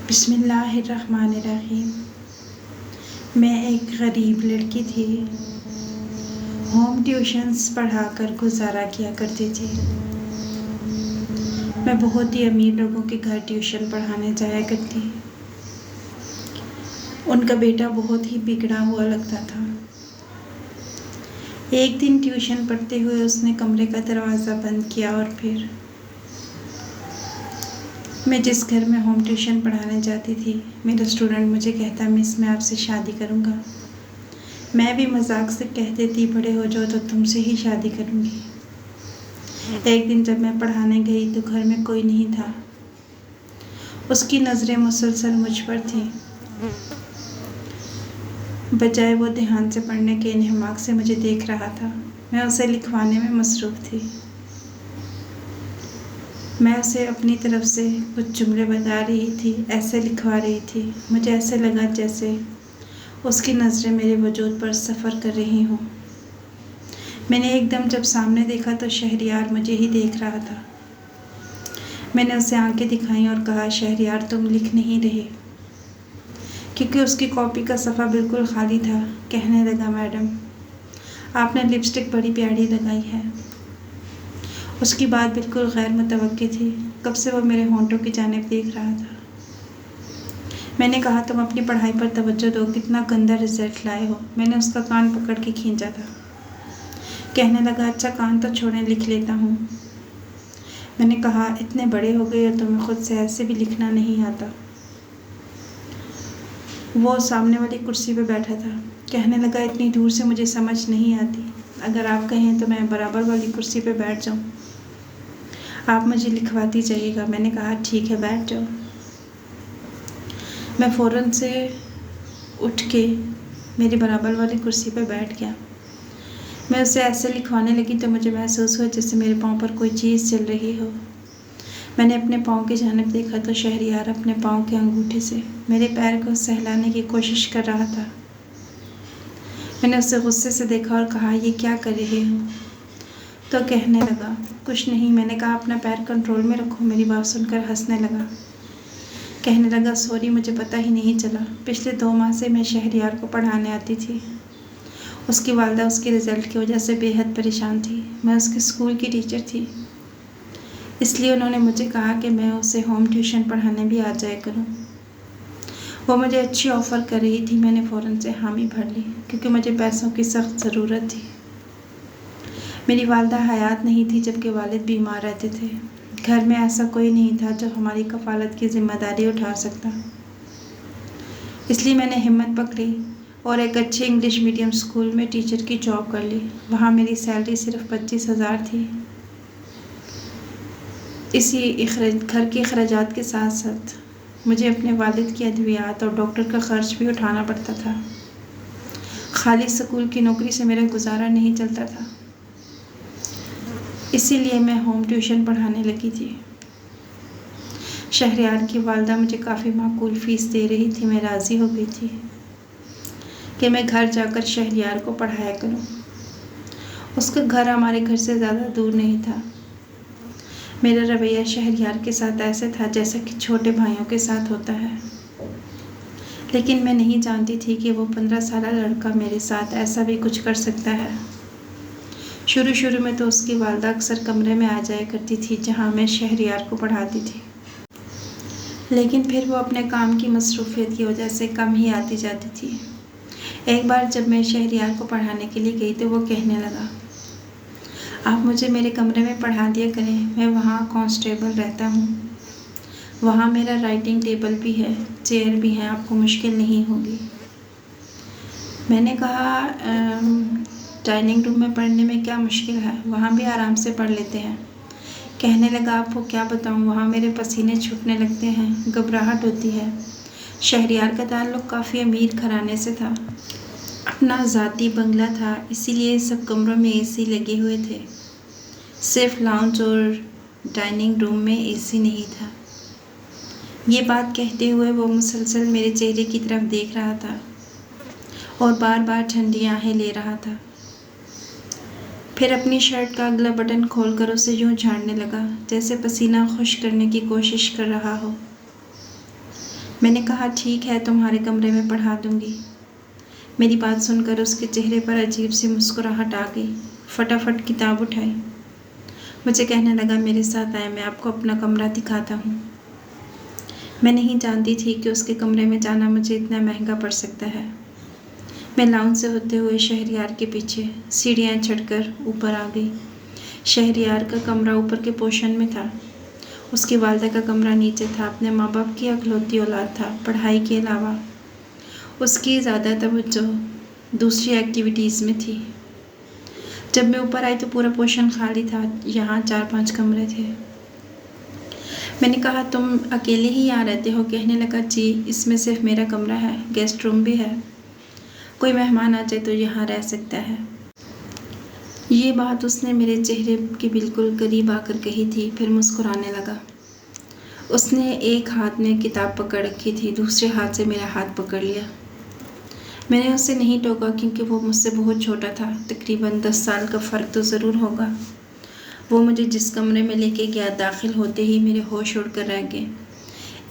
बिस्मिल्लाहिर्रहमानिर्रहीम। मैं एक गरीब लड़की थी। होम ट्यूशन्स पढ़ाकर गुजारा किया करती थी। मैं बहुत ही अमीर लोगों के घर ट्यूशन पढ़ाने जाया करती। उनका बेटा बहुत ही बिगड़ा हुआ लगता था। एक दिन ट्यूशन पढ़ते हुए उसने कमरे का दरवाज़ा बंद किया और फिर मैं जिस घर में होम ट्यूशन पढ़ाने जाती थी, मेरा स्टूडेंट मुझे कहता, मिस मैं आपसे शादी करूँगा। मैं भी मजाक से कह देती, बड़े हो जाओ तो तुमसे ही शादी करूँगी। एक दिन जब मैं पढ़ाने गई तो घर में कोई नहीं था। उसकी नज़रें मुसलसल मुझ पर थीं। बजाय वो ध्यान से पढ़ने के इन्हमाक से मुझे देख रहा था। मैं उसे लिखवाने में मसरूफ़ थी। मैं उसे अपनी तरफ से कुछ जुमले बता रही थी, ऐसे लिखवा रही थी। मुझे ऐसे लगा जैसे उसकी नज़रें मेरे वजूद पर सफ़र कर रही हों। मैंने एकदम जब सामने देखा तो शहरियार मुझे ही देख रहा था। मैंने उसे आंखें दिखाई और कहा, शहरियार तुम लिख नहीं रहे? क्योंकि उसकी कॉपी का सफ़ा बिल्कुल खाली था। कहने लगा, मैडम आपने लिपस्टिक बड़ी प्यारी लगाई है। उसकी बात बिल्कुल गैर मुतवक्की थी। कब से वो मेरे होंठों की जानिब देख रहा था। मैंने कहा, तुम अपनी पढ़ाई पर तवज्जो दो, कितना गंदा रिजल्ट लाए हो। मैंने उसका कान पकड़ के खींचा था। कहने लगा, अच्छा कान तो छोड़ें, लिख लेता हूँ। मैंने कहा, इतने बड़े हो गए और तुम्हें खुद से ऐसे भी लिखना नहीं आता। वो सामने वाली कुर्सी पर बैठा था। कहने लगा, इतनी दूर से मुझे समझ नहीं आती। अगर आप कहें तो मैं बराबर वाली कुर्सी पर बैठ जाऊँ, आप मुझे लिखवाती जाइएगा। मैंने कहा, ठीक है, बैठ जाओ। मैं फ़ौरन से उठ के मेरी बराबर वाली कुर्सी पर बैठ गया। मैं उसे ऐसे लिखवाने लगी तो मुझे महसूस हुआ जैसे मेरे पाँव पर कोई चीज़ चल रही हो। मैंने अपने पाँव की जानिब देखा तो शहरियार अपने पाँव के अंगूठे से मेरे पैर को सहलाने की कोशिश कर रहा था। मैंने उसे गुस्से से देखा और कहा, ये क्या कर रहे हो? तो कहने लगा, कुछ नहीं। मैंने कहा, अपना पैर कंट्रोल में रखो। मेरी बात सुनकर हंसने लगा। कहने लगा, सॉरी, मुझे पता ही नहीं चला। पिछले 2 माह से मैं शहरियार को पढ़ाने आती थी। उसकी वालिदा उसके रिज़ल्ट की वजह से बेहद परेशान थी। मैं उसके स्कूल की टीचर थी, इसलिए उन्होंने मुझे कहा कि मैं उसे होम ट्यूशन पढ़ाने भी आ जाया करूं। वो मुझे अच्छी ऑफ़र कर रही थी। मैंने फ़ौरन से हामी भर ली क्योंकि मुझे पैसों की सख्त ज़रूरत थी। मेरी वालिदा हयात नहीं थी जबकि वालिद बीमार रहते थे। घर में ऐसा कोई नहीं था जो हमारी कफ़ालत की ज़िम्मेदारी उठा सकता। इसलिए मैंने हिम्मत पकड़ी और एक अच्छे इंग्लिश मीडियम स्कूल में टीचर की जॉब कर ली। वहाँ मेरी सैलरी सिर्फ 25,000 थी। इसी घर के अखराजात के साथ साथ मुझे अपने वालिद की अद्वियात और डॉक्टर का ख़र्च भी उठाना पड़ता था। खाली स्कूल की नौकरी से मेरा गुजारा नहीं चलता था। इसीलिए मैं होम ट्यूशन पढ़ाने लगी थी। शहरियार की वालिदा मुझे काफ़ी माकूल फ़ीस दे रही थी। मैं राज़ी हो गई थी कि मैं घर जाकर शहरियार को पढ़ाया करूं। उसका घर हमारे घर से ज़्यादा दूर नहीं था। मेरा रवैया शहरियार के साथ ऐसे था जैसा कि छोटे भाइयों के साथ होता है, लेकिन मैं नहीं जानती थी कि वो 15 साल लड़का मेरे साथ ऐसा भी कुछ कर सकता है। शुरू में तो उसकी वालिदा अक्सर कमरे में आ जाया करती थी जहाँ मैं शहरियार को पढ़ाती थी, लेकिन फिर वो अपने काम की मसरूफियत की वजह से कम ही आती जाती थी। एक बार जब मैं शहरियार को पढ़ाने के लिए गई तो वो कहने लगा, आप मुझे मेरे कमरे में पढ़ा दिया करें, मैं वहाँ कांस्टेबल रहता हूँ। वहाँ मेरा राइटिंग टेबल भी है, चेयर भी है, आपको मुश्किल नहीं होगी। मैंने कहा, डाइनिंग रूम में पढ़ने में क्या मुश्किल है, वहाँ भी आराम से पढ़ लेते हैं। कहने लगा, आपको क्या बताऊँ, वहाँ मेरे पसीने छूटने लगते हैं, घबराहट होती है। शहरियार का ताल्लुक़ काफ़ी अमीर घराने से था। अपना ज़ाती बंगला था, इसीलिए सब कमरों में एसी लगे हुए थे। सिर्फ लाउंज और डाइनिंग रूम में एसी नहीं था। ये बात कहते हुए वो मुसलसल मेरे चेहरे की तरफ देख रहा था और बार बार ठंडी आहें ले रहा था। फिर अपनी शर्ट का अगला बटन खोलकर उसे यूं झाड़ने लगा जैसे पसीना खुश करने की कोशिश कर रहा हो। मैंने कहा ठीक है, तुम्हारे कमरे में पढ़ा दूंगी। मेरी बात सुनकर उसके चेहरे पर अजीब सी मुस्कुराहट आ गई। फटाफट किताब उठाई। मुझे कहने लगा, मेरे साथ आए, मैं आपको अपना कमरा दिखाता हूँ। मैं नहीं जानती थी कि उसके कमरे में जाना मुझे इतना महंगा पड़ सकता है। मैं लाउंज से होते हुए शहरयार के पीछे सीढ़ियाँ चढ़कर ऊपर आ गई। शहरयार का कमरा ऊपर के पोर्शन में था। उसकी वालदा का कमरा नीचे था। अपने माँ बाप की इकलौती औलाद था। पढ़ाई के अलावा उसकी ज़्यादा तवज्जो दूसरी एक्टिविटीज़ में थी। जब मैं ऊपर आई तो पूरा पोर्शन खाली था। यहाँ 4-5 कमरे थे। मैंने कहा, तुम अकेले ही यहाँ रहते हो? कहने लगा, जी, इसमें सिर्फ मेरा कमरा है, गेस्ट रूम भी है। कोई मेहमान आ जाए तो यहाँ रह सकता है। ये बात उसने मेरे चेहरे के बिल्कुल करीब आकर कही थी। फिर मुस्कुराने लगा। उसने एक हाथ में किताब पकड़ रखी थी, दूसरे हाथ से मेरा हाथ पकड़ लिया। मैंने उसे नहीं टोका क्योंकि वो मुझसे बहुत छोटा था। तकरीबन 10 साल का फ़र्क तो ज़रूर होगा। वो मुझे जिस कमरे में लेके गया, दाखिल होते ही मेरे होश उड़ कर रह गए।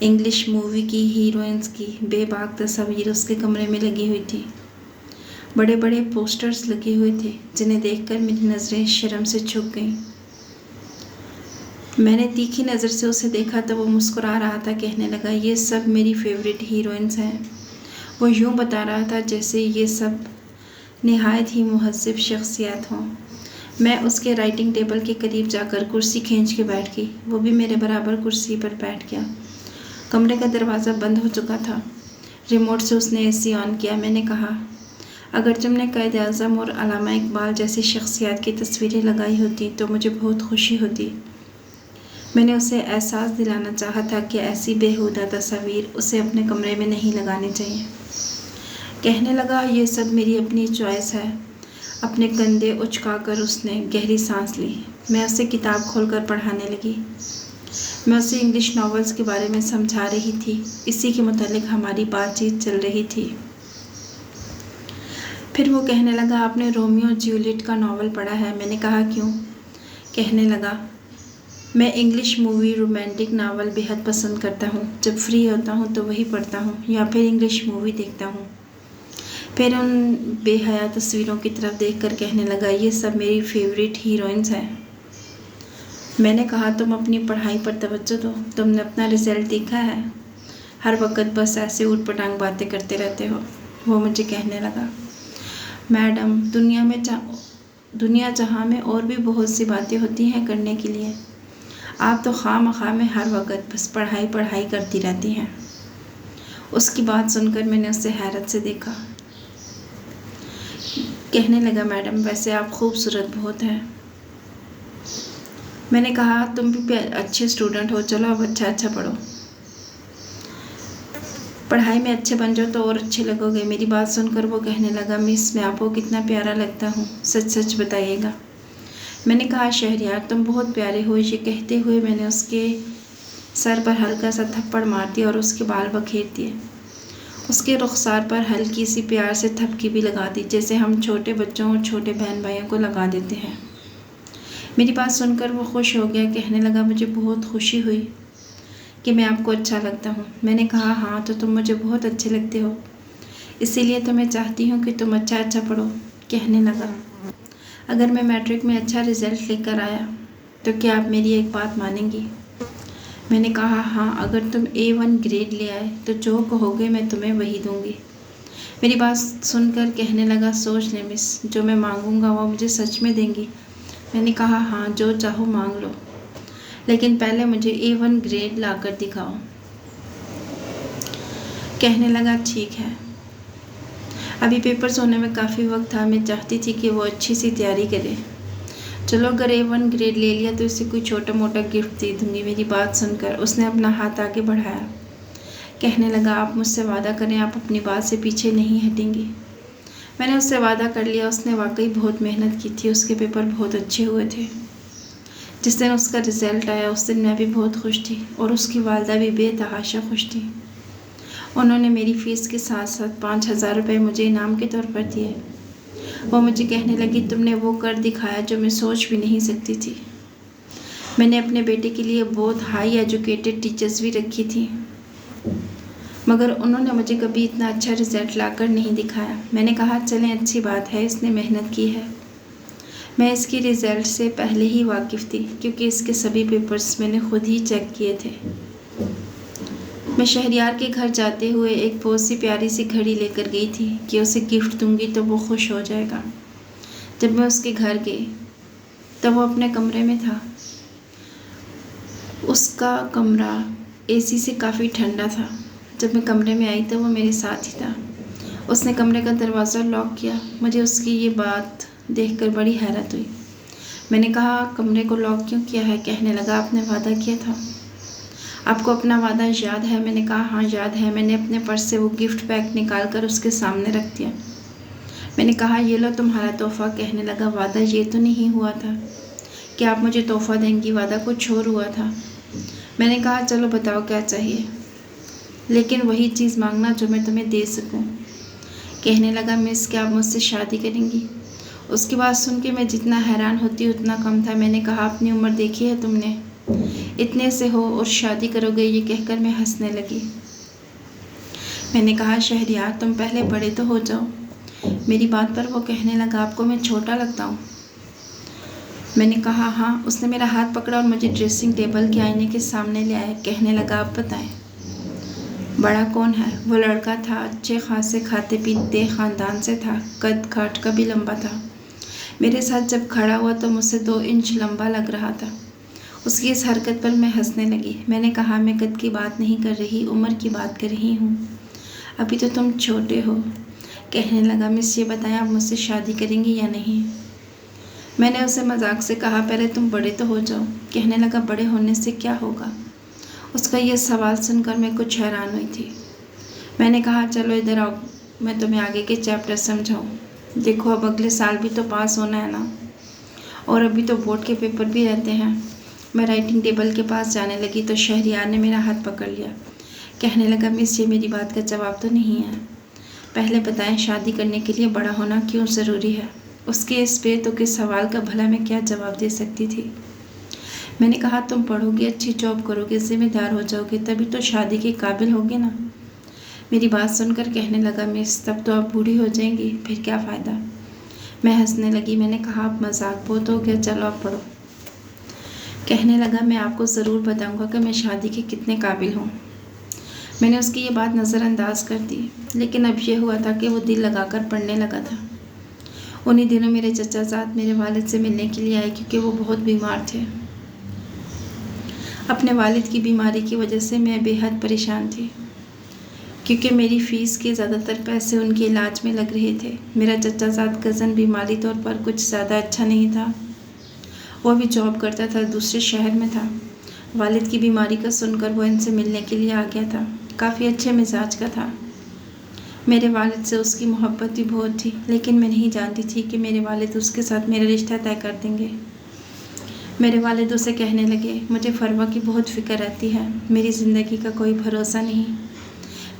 इंग्लिश मूवी की हीरोइंस की बेबाक तस्वीर उसके कमरे में लगी हुई थी। बड़े बड़े पोस्टर्स लगे हुए थे जिन्हें देखकर मेरी नज़रें शर्म से झुक गईं। मैंने तीखी नज़र से उसे देखा तो वो मुस्कुरा रहा था। कहने लगा, ये सब मेरी फेवरेट हीरोइंस हैं। वो यूँ बता रहा था जैसे ये सब निहायत ही मुहज़्ज़ब शख्सियत हों। मैं उसके राइटिंग टेबल के करीब जाकर कुर्सी खींच के बैठ गई। वो भी मेरे बराबर कुर्सी पर बैठ गया। कमरे का दरवाज़ा बंद हो चुका था। रिमोट से उसने एसी ऑन किया। मैंने कहा, अगर तुमने क़ायद आज़म और अल्लामा इकबाल जैसी शख्सियत की तस्वीरें लगाई होती तो मुझे बहुत खुशी होती। मैंने उसे एहसास दिलाना चाहा था कि ऐसी बेहुदा तस्वीर उसे अपने कमरे में नहीं लगानी चाहिए। कहने लगा, ये सब मेरी अपनी चॉइस है। अपने कंधे उचकाकर उसने गहरी सांस ली। मैं उसे किताब खोलकर पढ़ाने लगी। मैं उसे इंग्लिश नॉवेल्स के बारे में समझा रही थी। इसी के मुतालिक हमारी बातचीत चल रही थी। फिर वो कहने लगा, आपने रोमियो जूलियट का नावल पढ़ा है? मैंने कहा, क्यों? कहने लगा, मैं इंग्लिश मूवी रोमांटिक नावल बेहद पसंद करता हूँ। जब फ्री होता हूँ तो वही पढ़ता हूँ या फिर इंग्लिश मूवी देखता हूँ। फिर उन बेहया तस्वीरों की तरफ देखकर कहने लगा, ये सब मेरी फेवरेट हीरोइंस हैं। मैंने कहा, तुम अपनी पढ़ाई पर तवज्जो दो। तुमने अपना रिज़ल्ट देखा है? हर वक्त बस ऐसे ऊट पटांग बातें करते रहते हो। वो मुझे कहने लगा, मैडम, दुनिया जहाँ में और भी बहुत सी बातें होती हैं करने के लिए। आप तो खामखा में हर वक्त बस पढ़ाई पढ़ाई करती रहती हैं। उसकी बात सुनकर मैंने उसे हैरत से देखा। कहने लगा, मैडम, वैसे आप खूबसूरत बहुत हैं। मैंने कहा, तुम भी अच्छे स्टूडेंट हो, चलो अब अच्छा पढ़ो। पढ़ाई में अच्छे बन जाओ तो और अच्छे लगोगे। मेरी बात सुनकर वो कहने लगा, मिस, मैं आपको कितना प्यारा लगता हूँ, सच सच बताइएगा। मैंने कहा, शहरयार, तुम बहुत प्यारे हो। ये कहते हुए मैंने उसके सर पर हल्का सा थप्पड़ मार दिया और उसके बाल बखेर दिए। उसके रुखसार पर हल्की सी प्यार से थपकी भी लगा दी, जैसे हम छोटे बच्चों और छोटे बहन भाइयों को लगा देते हैं। मेरी बात सुनकर वो खुश हो गया। कहने लगा, मुझे बहुत खुशी हुई कि मैं आपको अच्छा लगता हूँ। मैंने कहा, हाँ, तो तुम मुझे बहुत अच्छे लगते हो, इसीलिए तो मैं चाहती हूँ कि तुम अच्छा पढ़ो। कहने लगा, अगर मैं मैट्रिक में अच्छा रिज़ल्ट लेकर आया तो क्या आप मेरी एक बात मानेंगी? मैंने कहा, हाँ, अगर तुम A1 ग्रेड ले आए तो जो कहोगे मैं तुम्हें वही दूंगी। मेरी बात सुनकर कहने लगा, सोच ले मिस, जो मैं मांगूंगा वो मुझे सच में देंगी? मैंने कहा, हाँ, जो चाहो मांग लो, लेकिन पहले मुझे A1 ग्रेड लाकर दिखाओ। कहने लगा, ठीक है। अभी पेपर्स होने में काफ़ी वक्त था। मैं चाहती थी कि वो अच्छी सी तैयारी करे। चलो, अगर A1 ग्रेड ले लिया तो इसे कोई छोटा मोटा गिफ्ट दे दूँगी। मेरी बात सुनकर उसने अपना हाथ आगे बढ़ाया। कहने लगा, आप मुझसे वादा करें, आप अपनी बात से पीछे नहीं हटेंगी। मैंने उससे वादा कर लिया। उसने वाकई बहुत मेहनत की थी। उसके पेपर बहुत अच्छे हुए थे। जिस दिन उसका रिज़ल्ट आया उस दिन मैं भी बहुत खुश थी और उसकी वालदा भी बेतहाशा खुश थी। उन्होंने मेरी फ़ीस के साथ साथ 5,000 रुपये मुझे इनाम के तौर पर दिए। वो मुझे कहने लगी, तुमने वो कर दिखाया जो मैं सोच भी नहीं सकती थी। मैंने अपने बेटे के लिए बहुत हाई एजुकेटेड टीचर्स भी रखी थी। मगर उन्होंने मुझे कभी इतना अच्छा रिज़ल्ट लाकर नहीं दिखाया। मैंने कहा चलें, अच्छी बात है, इसने मेहनत की है। मैं इसकी रिज़ल्ट से पहले ही वाकिफ़ थी क्योंकि इसके सभी पेपर्स मैंने खुद ही चेक किए थे। मैं शहरयार के घर जाते हुए एक बहुत सी प्यारी सी घड़ी लेकर गई थी कि उसे गिफ्ट दूंगी तो वो खुश हो जाएगा। जब मैं उसके घर गई तब वो अपने कमरे में था। उसका कमरा एसी से काफ़ी ठंडा था। जब मैं कमरे में आई तो वो मेरे साथ ही था। उसने कमरे का दरवाज़ा लॉक किया। मुझे उसकी ये बात देखकर बड़ी हैरत हुई। मैंने कहा कमरे को लॉक क्यों किया है? कहने लगा आपने वादा किया था। आपको अपना वादा याद है? मैंने कहा हाँ याद है। मैंने अपने पर्स से वो गिफ्ट पैक निकाल कर उसके सामने रख दिया। मैंने कहा ये लो तुम्हारा तोहफ़ा। कहने लगा वादा ये तो नहीं हुआ था कि आप मुझे तोहफ़ा देंगी, वादा कुछ और हुआ था। मैंने कहा चलो बताओ क्या चाहिए, लेकिन वही चीज़ मांगना जो मैं तुम्हें दे सकूं। कहने लगा मिस क्या आप मुझसे शादी करेंगी? उसकी बात सुन के मैं जितना हैरान होती उतना कम था। मैंने कहा अपनी उम्र देखी है तुमने? इतने से हो और शादी करोगे? ये कहकर मैं हंसने लगी। मैंने कहा शहरयार तुम पहले बड़े तो हो जाओ। मेरी बात पर वो कहने लगा आपको मैं छोटा लगता हूँ? मैंने कहा हाँ। उसने मेरा हाथ पकड़ा और मुझे ड्रेसिंग टेबल के आईने के सामने ले आया। कहने लगा आप बताएं बड़ा कौन है? वो लड़का था, अच्छे खासे खाते पीते ख़ानदान से था, कद काठ का भी लंबा था। मेरे साथ जब खड़ा हुआ तो मुझसे 2 इंच लंबा लग रहा था। उसकी इस हरकत पर मैं हंसने लगी। मैंने कहा मैं कद की बात नहीं कर रही, उम्र की बात कर रही हूँ। अभी तो तुम छोटे हो। कहने लगा मिस ये बताएं आप मुझसे शादी करेंगी या नहीं? मैंने उसे मजाक से कहा पहले तुम बड़े तो हो जाओ। कहने लगा बड़े होने से क्या होगा? उसका यह सवाल सुनकर मैं कुछ हैरान हुई थी। मैंने कहा चलो इधर आओ, मैं तुम्हें आगे के चैप्टर समझाऊँ। देखो अब अगले साल भी तो पास होना है ना, और अभी तो बोर्ड के पेपर भी रहते हैं। मैं राइटिंग टेबल के पास जाने लगी तो शहरयार ने मेरा हाथ पकड़ लिया। कहने लगा मिस ये मेरी बात का जवाब तो नहीं है। पहले बताएं शादी करने के लिए बड़ा होना क्यों ज़रूरी है? उसके इस बेतुके के सवाल का भला मैं क्या जवाब दे सकती थी। मैंने कहा तुम पढ़ोगे, अच्छी जॉब करोगे, जिम्मेदार हो जाओगे, तभी तो शादी के काबिल होगे ना। मेरी बात सुनकर कहने लगा मिस तब तो आप बूढ़ी हो जाएंगी, फिर क्या फ़ायदा? मैं हंसने लगी। मैंने कहा आप मजाक बहुत हो गया, चलो आप पढ़ो। कहने लगा मैं आपको ज़रूर बताऊंगा कि मैं शादी के कितने काबिल हूँ। मैंने उसकी ये बात नज़रअंदाज कर दी, लेकिन अब यह हुआ था कि वो दिल लगाकर पढ़ने लगा था। उन्हीं दिनों मेरे चचाजाद मेरे वालिद से मिलने के लिए आए क्योंकि वो बहुत बीमार थे। अपने वालिद की बीमारी की वजह से मैं बेहद परेशान थी क्योंकि मेरी फ़ीस के ज़्यादातर पैसे उनके इलाज में लग रहे थे। मेरा चचाजाद कज़न भी माली तौर पर कुछ ज़्यादा अच्छा नहीं था। वो भी जॉब करता था, दूसरे शहर में था। वालिद की बीमारी का सुनकर वो इनसे मिलने के लिए आ गया था। काफ़ी अच्छे मिजाज का था। मेरे वालिद से उसकी मोहब्बत भी बहुत थी, लेकिन मैं नहीं जानती थी कि मेरे वालिद उसके साथ मेरा रिश्ता तय कर देंगे। मेरे वालिद उसे कहने लगे मुझे फरवा की बहुत फ़िक्र रहती है, मेरी ज़िंदगी का कोई भरोसा नहीं।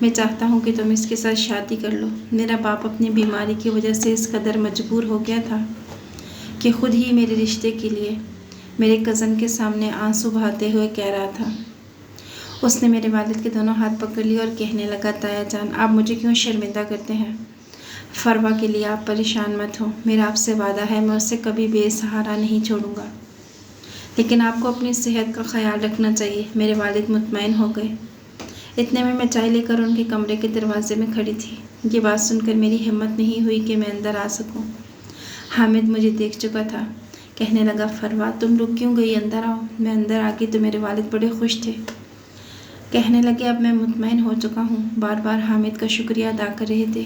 मैं चाहता हूँ कि तुम इसके साथ शादी कर लो। मेरा बाप अपनी बीमारी की वजह से इस कदर मजबूर हो गया था कि खुद ही मेरे रिश्ते के लिए मेरे कज़न के सामने आंसू बहाते हुए कह रहा था। उसने मेरे वालिद के दोनों हाथ पकड़ लिए और कहने लगा ताया जान आप मुझे क्यों शर्मिंदा करते हैं? फरवा के लिए आप परेशान मत हो। मेरा आपसे वादा है मैं उसे कभी बेसहारा नहीं छोड़ूंगा, लेकिन आपको अपनी सेहत का ख्याल रखना चाहिए। मेरे वालिद मुतमईन हो गए। इतने में मैं चाय लेकर उनके कमरे के दरवाजे में खड़ी थी। ये बात सुनकर मेरी हिम्मत नहीं हुई कि मैं अंदर आ सकूं। हामिद मुझे देख चुका था। कहने लगा फरवा तुम रुक क्यों गई, अंदर आओ। मैं अंदर आ गई तो मेरे वालिद बड़े खुश थे। कहने लगे अब मैं मुतमईन हो चुका हूँ। बार बार हामिद का शुक्रिया अदा कर रहे थे।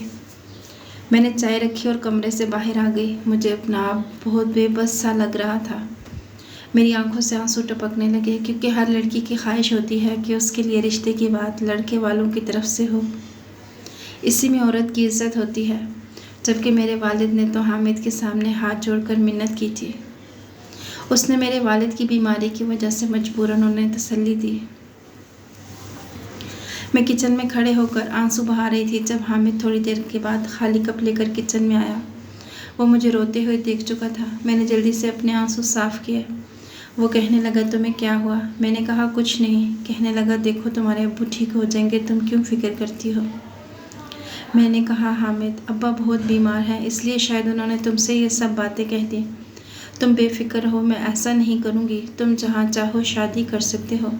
मैंने चाय रखी और कमरे से बाहर आ गई। मुझे अपना आप बहुत बेबस सा लग रहा था। मेरी आंखों से आंसू टपकने लगे क्योंकि हर लड़की की ख्वाहिश होती है कि उसके लिए रिश्ते की बात लड़के वालों की तरफ से हो। इसी में औरत की इज्जत होती है। जबकि मेरे वालिद ने तो हामिद के सामने हाथ जोड़कर मिन्नत की थी। उसने मेरे वालिद की बीमारी की वजह से मजबूरन उन्हें तसल्ली दी। मैं किचन में खड़े होकर आंसू बहा रही थी जब हामिद थोड़ी देर के बाद खाली कप लेकर किचन में आया। वो मुझे रोते हुए देख चुका था। मैंने जल्दी से अपने आंसू साफ किए। वो कहने लगा तुम्हें क्या हुआ? मैंने कहा कुछ नहीं। कहने लगा देखो तुम्हारे अब्बू ठीक हो जाएंगे, तुम क्यों फिक्र करती हो? मैंने कहा हामिद, अब्बा बहुत बीमार हैं, इसलिए शायद उन्होंने तुमसे ये सब बातें कह दी। तुम बेफिक्र हो, मैं ऐसा नहीं करूँगी, तुम जहाँ चाहो शादी कर सकते हो।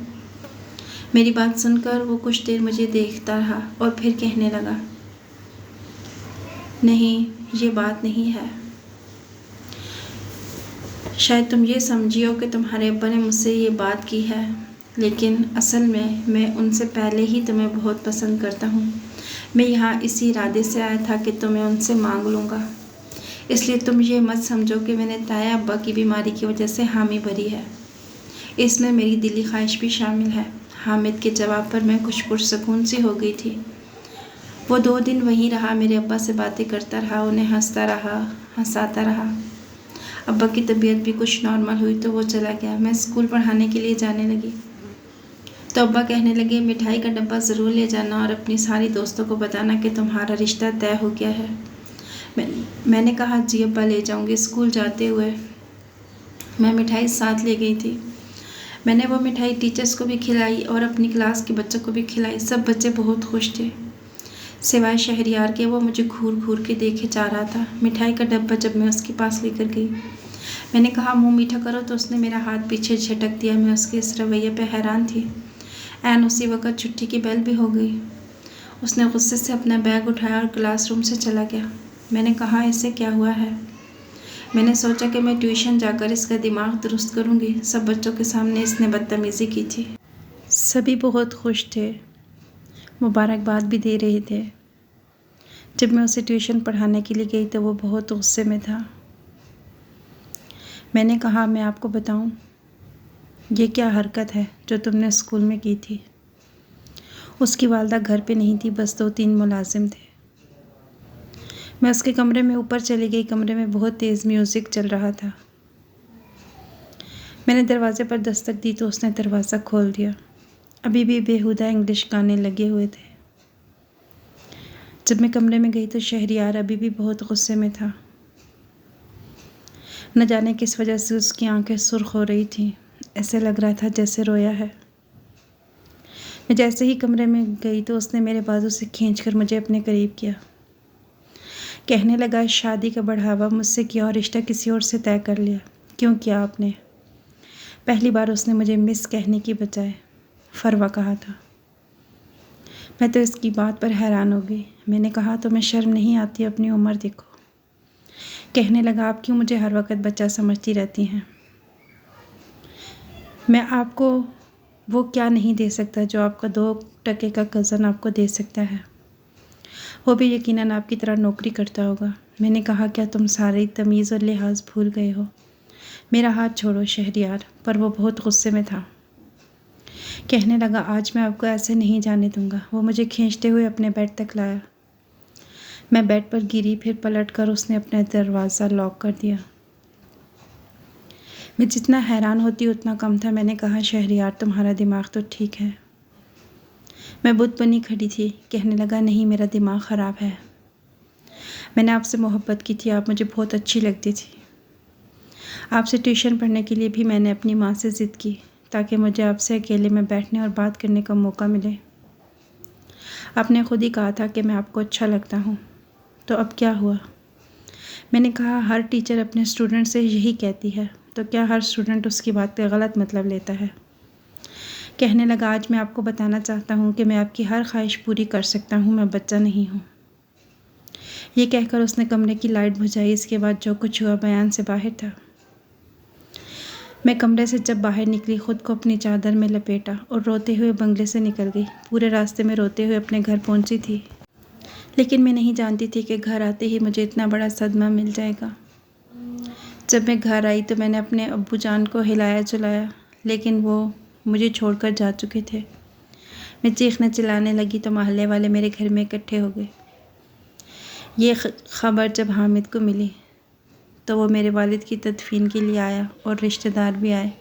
मेरी बात सुनकर वो कुछ देर मुझे देखता रहा और फिर कहने लगा, नहीं ये बात नहीं है। शायद तुम ये समझी हो कि तुम्हारे अब्बा ने मुझसे ये बात की है, लेकिन असल में मैं उनसे पहले ही तुम्हें बहुत पसंद करता हूँ। मैं यहाँ इसी इरादे से आया था कि तुम्हें उनसे मांग लूँगा, इसलिए तुम ये मत समझो कि मैंने ताया अब्बा की बीमारी की वजह से हामी भरी है। इसमें मेरी दिली ख्वाहिश भी शामिल है। हामिद के जवाब पर मैं कुछ पुरसकून सी हो गई थी। वो 2 दिन वहीं रहा, मेरे अब्बा से बातें करता रहा, उन्हें हंसाता रहा। अब्बा की तबीयत भी कुछ नॉर्मल हुई तो वो चला गया। मैं स्कूल पढ़ाने के लिए जाने लगी तो अब्बा कहने लगे, मिठाई का डब्बा ज़रूर ले जाना और अपनी सारी दोस्तों को बताना कि तुम्हारा रिश्ता तय हो गया है। मैंने कहा जी अब्बा, ले जाऊंगी। स्कूल जाते हुए मैं मिठाई साथ ले गई थी। मैंने वो मिठाई टीचर्स को भी खिलाई और अपनी क्लास के बच्चों को भी खिलाई। सब बच्चे बहुत खुश थे, सिवाय शहरियार के। वो मुझे घूर घूर के देखे जा रहा था। मिठाई का डब्बा जब मैं उसके पास लेकर गई, मैंने कहा मुंह मीठा करो तो उसने मेरा हाथ पीछे झटक दिया। मैं उसके इस रवैये पे हैरान थी। एन उसी वक्त छुट्टी की बेल भी हो गई। उसने गुस्से से अपना बैग उठाया और क्लासरूम से चला गया। मैंने कहा इससे क्या हुआ है? मैंने सोचा कि मैं ट्यूशन जाकर इसका दिमाग दुरुस्त करूँगी। सब बच्चों के सामने इसने बदतमीज़ी की थी। सभी बहुत खुश थे, मुबारकबाद भी दे रहे थे। जब मैं उसे ट्यूशन पढ़ाने के लिए गई तो वो बहुत गुस्से में था। मैंने कहा मैं आपको बताऊं, ये क्या हरकत है जो तुमने स्कूल में की थी? उसकी वालदा घर पे नहीं थी, बस 2-3 मुलाजिम थे। मैं उसके कमरे में ऊपर चली गई। कमरे में बहुत तेज़ म्यूज़िक चल रहा था। मैंने दरवाज़े पर दस्तक दी तो उसने दरवाज़ा खोल दिया। अभी भी बेहुदा इंग्लिश गाने लगे हुए थे। जब मैं कमरे में गई तो शहरियार अभी भी बहुत गुस्से में था। न जाने किस वजह से उसकी आंखें सुर्ख हो रही थीं। ऐसे लग रहा था जैसे रोया है। मैं जैसे ही कमरे में गई तो उसने मेरे बाजू से खींचकर मुझे अपने करीब किया। कहने लगा, शादी का बढ़ावा मुझसे किया और रिश्ता किसी और से तय कर लिया। क्यों किया आपने? पहली बार उसने मुझे मिस कहने की बजाय फरवा कहा था। मैं तो इसकी बात पर हैरान हो गई। मैंने कहा तुम्हें शर्म नहीं आती? अपनी उम्र देखो। कहने लगा, आप क्यों मुझे हर वक्त बच्चा समझती रहती हैं? मैं आपको वो क्या नहीं दे सकता जो आपका 2% का कज़न आपको दे सकता है। वो भी यकीनन आपकी तरह नौकरी करता होगा। मैंने कहा, क्या तुम सारी तमीज़ और लिहाज भूल गए हो? मेरा हाथ छोड़ो शहरियार। पर वो बहुत गुस्से में था। कहने लगा, आज मैं आपको ऐसे नहीं जाने दूंगा। वो मुझे खींचते हुए अपने बेड तक लाया। मैं बेड पर गिरी, फिर पलटकर उसने अपना दरवाज़ा लॉक कर दिया। मैं जितना हैरान होती उतना कम था। मैंने कहा, शहरियार तुम्हारा दिमाग तो ठीक है। मैं बुत बनी खड़ी थी। कहने लगा, नहीं मेरा दिमाग ख़राब है। मैंने आपसे मोहब्बत की थी, आप मुझे बहुत अच्छी लगती थी। आपसे ट्यूशन पढ़ने के लिए भी मैंने अपनी माँ से ज़िद की ताकि मुझे आपसे अकेले में बैठने और बात करने का मौका मिले। आपने खुद ही कहा था कि मैं आपको अच्छा लगता हूँ, तो अब क्या हुआ? मैंने कहा, हर टीचर अपने स्टूडेंट से यही कहती है, तो क्या हर स्टूडेंट उसकी बात पे गलत मतलब लेता है? कहने लगा, आज मैं आपको बताना चाहता हूँ कि मैं आपकी हर ख्वाहिश पूरी कर सकता हूँ, मैं बच्चा नहीं हूँ। ये कहकर उसने कमरे की लाइट बुझाई। इसके बाद जो कुछ हुआ बयान से बाहर था। मैं कमरे से जब बाहर निकली, खुद को अपनी चादर में लपेटा और रोते हुए बंगले से निकल गई। पूरे रास्ते में रोते हुए अपने घर पहुँची थी, लेकिन मैं नहीं जानती थी कि घर आते ही मुझे इतना बड़ा सदमा मिल जाएगा। जब मैं घर आई तो मैंने अपने अब्बू जान को हिलाया जुलाया, लेकिन वो मुझे छोड़कर जा चुके थे। मैं चीखने चिल्लाने लगी तो मोहल्ले वाले मेरे घर में इकट्ठे हो गए। ये खबर जब हामिद को मिली तो वो मेरे वालिद की तदफीन के लिए आया और रिश्तेदार भी आए।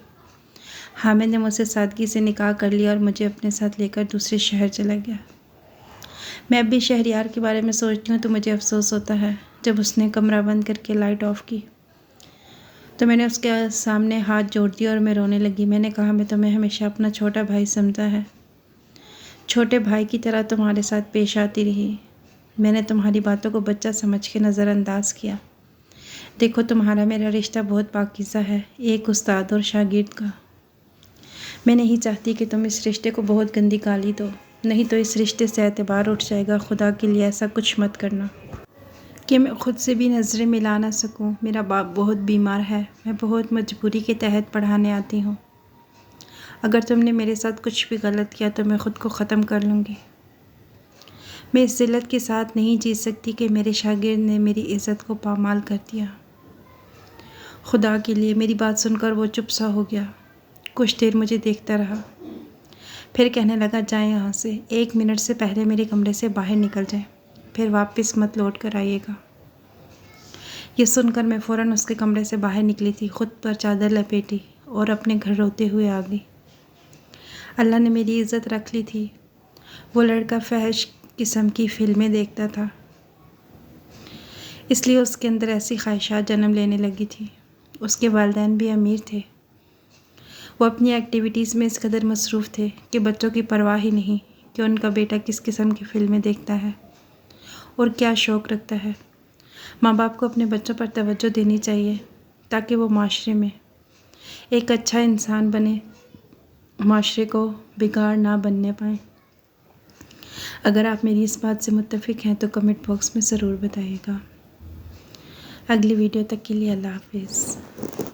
हामिद ने मुझसे सादगी से निकाह कर लिया और मुझे अपने साथ लेकर दूसरे शहर चला गया। मैं अब भी शहरियार के बारे में सोचती हूँ तो मुझे अफसोस होता है। जब उसने कमरा बंद करके लाइट ऑफ की तो मैंने उसके सामने हाथ जोड़ दिया और मैं रोने लगी। मैंने कहा, मैं तुम्हें हमेशा अपना छोटा भाई समझा है, छोटे भाई की तरह तुम्हारे साथ पेश आती रही। मैंने तुम्हारी बातों को बच्चा समझ के नज़रअंदाज किया। देखो, तुम्हारा मेरा रिश्ता बहुत पाकीज़ा है, एक उस्ताद और शागिर्द का। मैं नहीं चाहती कि तुम इस रिश्ते को बहुत गंदी गाली दो, नहीं तो इस रिश्ते से एतबार उठ जाएगा। खुदा के लिए ऐसा कुछ मत करना कि मैं ख़ुद से भी नज़रें मिला ना सकूं। मेरा बाप बहुत बीमार है, मैं बहुत मजबूरी के तहत पढ़ाने आती हूँ। अगर तुमने मेरे साथ कुछ भी गलत किया तो मैं ख़ुद को ख़त्म कर लूँगी। मैं इस ज़िल्लत के साथ नहीं जी सकती कि मेरे शागिर्द ने मेरी इज़्ज़त को पामाल कर दिया। खुदा के लिए। मेरी बात सुनकर वो चुप सा हो गया। कुछ देर मुझे देखता रहा, फिर कहने लगा, जाएं यहाँ से, 1 मिनट से पहले मेरे कमरे से बाहर निकल जाएं, फिर वापस मत लौट कर आइएगा। ये सुनकर मैं फ़ौरन उसके कमरे से बाहर निकली थी, ख़ुद पर चादर लपेटी और अपने घर रोते हुए आ गई। अल्लाह ने मेरी इज़्ज़त रख ली थी। वो लड़का फहश किस्म की फ़िल्में देखता था, इसलिए उसके अंदर ऐसी ख्वाहिशात जन्म लेने लगी थी। उसके वालिदैन भी अमीर थे। वो अपनी एक्टिविटीज़ में इस कदर मसरूफ़ थे कि बच्चों की परवाह ही नहीं कि उनका बेटा किस किस्म की फ़िल्में देखता है और क्या शौक़ रखता है। माँ बाप को अपने बच्चों पर तवज्जो देनी चाहिए ताकि वो माशरे में एक अच्छा इंसान बने, माशरे को बिगाड़ ना बनने पाए। अगर आप मेरी इस बात से मुत्तफ़िक हैं तो कमेंट बॉक्स में ज़रूर बताइएगा। अगली वीडियो तक के लिए अल्लाह हाफ़िज़।